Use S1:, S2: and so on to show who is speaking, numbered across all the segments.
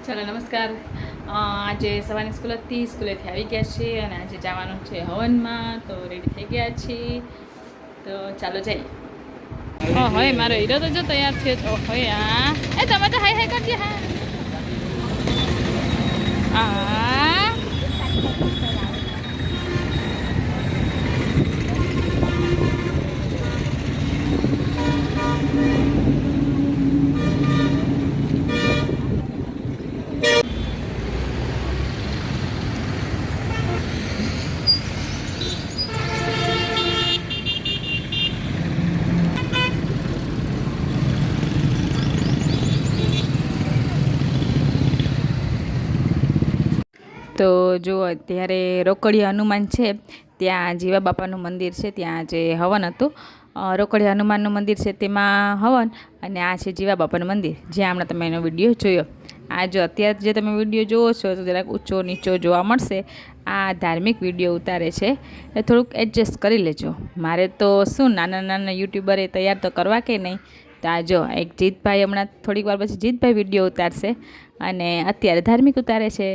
S1: ચલો નમસ્કાર. આજે સવારની સ્કૂલેથી આવી ગયા છીએ અને આજે જવાનું છે હવનમાં, તો રેડી થઈ ગયા છીએ. તો ચાલો જઈએ. હવે મારો હીરો તો જો તૈયાર છે. હવે એ તમે તો હાય હાય કરજે. હા તો જો અત્યારે રોકડિયા હનુમાન છે ત્યાં જીવા બાપાનું મંદિર છે, ત્યાં જે હવન હતું. રોકડિયા હનુમાનનું મંદિર છે તેમાં હવન, અને આ છે જીવા બાપાનું મંદિર જ્યાં હમણાં તમે એનો વિડીયો જોયો. આ જો અત્યારે જે તમે વિડીયો જોવો છો તો જરાક ઊંચો નીચો જોવા મળશે. આ ધાર્મિક વિડીયો ઉતારે છે એ થોડુંક એડજસ્ટ કરી લેજો. મારે તો શું નાના નાના યુટ્યુબરે તૈયાર તો કરવા કે નહીં. તો આ જો એક જીતભાઈ હમણાં થોડીક વાર પછી જીતભાઈ વિડીયો ઉતારશે અને અત્યારે ધાર્મિક ઉતારે છે.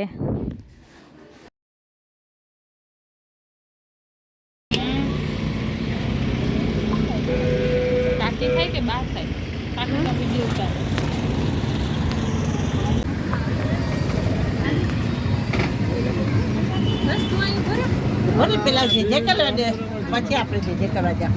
S1: થાય કે બાર થાય પાકનો વિડીયો ઉતારે.
S2: પેલા જે કરવા દે પછી આપણે જે કરવા જા.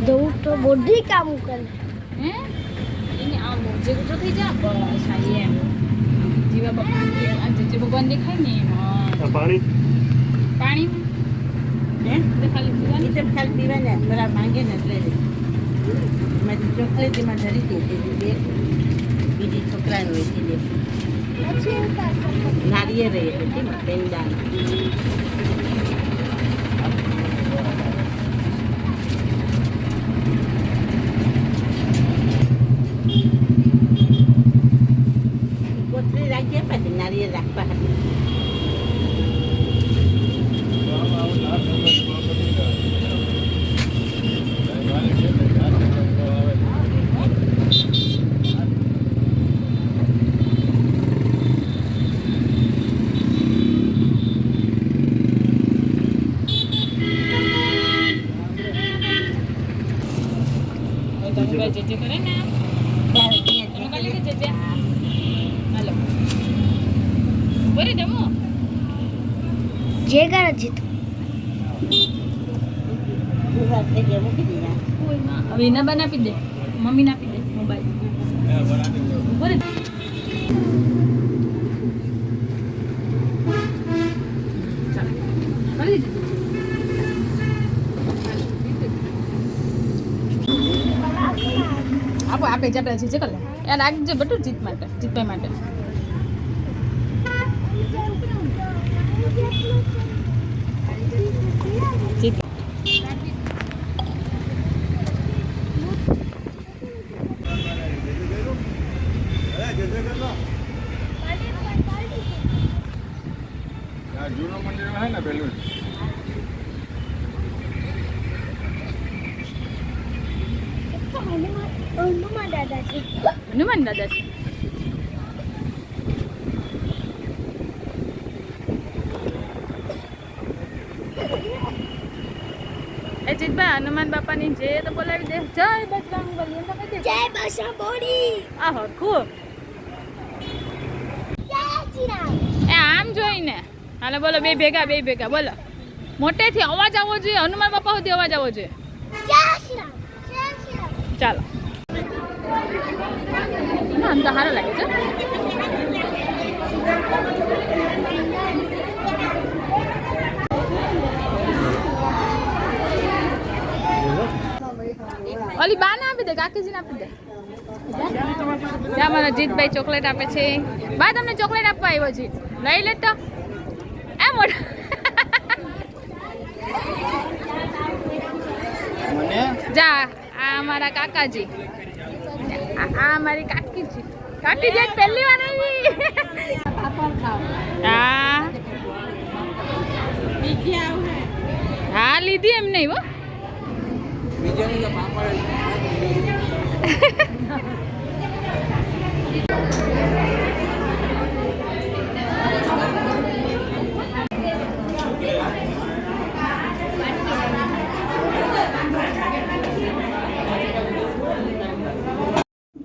S3: દઉં તો બોડી કામ કરે
S1: હે એને આ મોજે જો થઈ જા બસ આઈ એમ જીવા બાપા આજે જે ભગવાન દેખાય ને પાણી પાણી હે તે ખાલી પીવાની
S2: તો ખાલી પીવાને બરાબર માંગે ને એટલે મેં ચોકલેટ માં ધરી દીધી બીજી છોકરાને વેચી દે નારિયેળ રહે છે પેંડા નારિયેળ રાખવા હતી.
S1: જે કરે ને જે હાલો બોરે દમો
S3: જે કરે છે
S1: હવે એના બા આપી દે, મમ્મી ને આપી દે મોબાઈલ બોરે. આપે જ આપણે છે કર લે યાર આગજે બધું જીતભાઈ માટે જીત
S4: જૂનો મંદિર હે ને પેલું
S3: હનુમાન દાદા છે.
S1: હનુમાન દાદા છે. એ જીતભાઈ હનુમાન બાપાની જે તો બોલાવી દે. જય બજરંગબલી એમ તો કહી દે.
S3: જય બજરંગબલી.
S1: આ હરખું
S3: જય શ્રી રામ.
S1: એ આમ જોઈને હાલે બોલો બે ભેગા બોલો. મોટેથી અવાજ આવવો જોઈએ, હનુમાન બાપા સુધી અવાજ આવવો જોઈએ.
S3: જય શ્રી રામ. જય શ્રી રામ.
S1: ચાલો આમ તો સારું લાગે છે. ઓલી બા ને આપી દે, કાકીજીને આપી દે. ત્યાં મારા જીતભાઈ ચોકલેટ આપે છે. બા તમને ચોકલેટ આપવા આવ્યો જીત, લઈ લે તો. એ મોટા જા આ અમારા કાકાજી આ અમારી કાકીજી કાકીજી આજ પહેલી વાર આવી
S2: પાપડ ખાઓ
S1: હા
S2: બીજી આવું
S1: હા લીધી એમ નહીં હો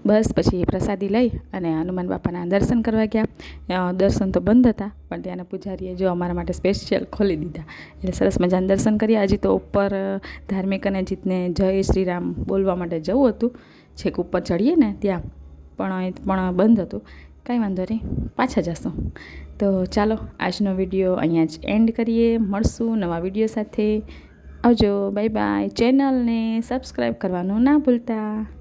S1: બસ પછી પ્રસાદી લઈ અને હનુમાન બાપાના દર્શન કરવા ગયા દર્શન તો બંધ હતા પણ ત્યાંના પૂજારીએ જો અમારા માટે સ્પેશિયલ ખોલી દીધા એટલે સરસ મજાના દર્શન કર્યા હજી તો ઉપર ધાર્મિક અને જીતને જય શ્રી રામ બોલવા માટે જવું હતું છેક ઉપર ચડીએ ને ત્યાં પણ બંધ હતું કાંઈ વાંધો નહીં પાછા જશું તો ચાલો આજનો વિડીયો અહીંયા જ એન્ડ કરીએ મળશું નવા વિડીયો સાથે આવજો બાય બાય ચેનલને સબસ્ક્રાઈબ કરવાનું ના ભૂલતા